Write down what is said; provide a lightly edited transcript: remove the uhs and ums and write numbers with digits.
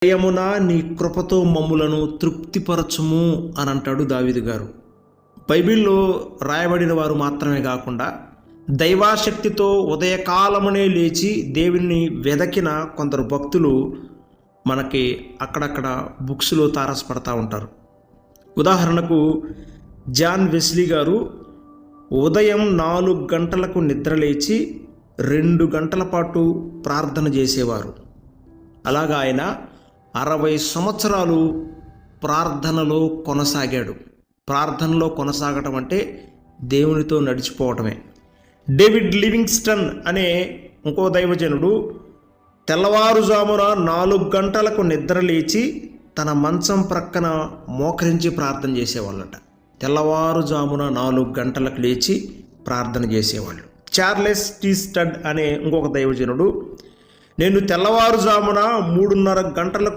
దయమున నీ కృపతో మమ్ములను తృప్తిపరచుము అని అంటాడు దావీదు గారు. బైబిల్లో రాయబడిన వారు మాత్రమే కాకుండా దైవాశక్తితో ఉదయకాలమునే లేచి దేవుని వెదకిన కొందరు భక్తులు మనకి అక్కడక్కడ బుక్స్లో తారసపడతా ఉంటారు. ఉదాహరణకు జాన్ వెస్లీ గారు ఉదయం 4 గంటలకు నిద్రలేచి 2 గంటల పాటు ప్రార్థన చేసేవారు. అలాగా ఆయన 60 సంవత్సరాలు ప్రార్థనలో కొనసాగాడు. ప్రార్థనలో కొనసాగటం అంటే దేవునితో నడిచిపోవటమే. డేవిడ్ లివింగ్స్టన్ అనే ఇంకో దైవజనుడు తెల్లవారుజామున 4 గంటలకు నిద్రలేచి తన మంచం ప్రక్కన మోకరించి ప్రార్థన చేసేవాళ్ళట. తెల్లవారుజామున 4 గంటలకు లేచి ప్రార్థన చేసేవాళ్ళు. చార్లెస్ టీ స్టడ్ అనే ఇంకొక దైవజనుడు నేను తెల్లవారుజామున 3:30 గంటలకు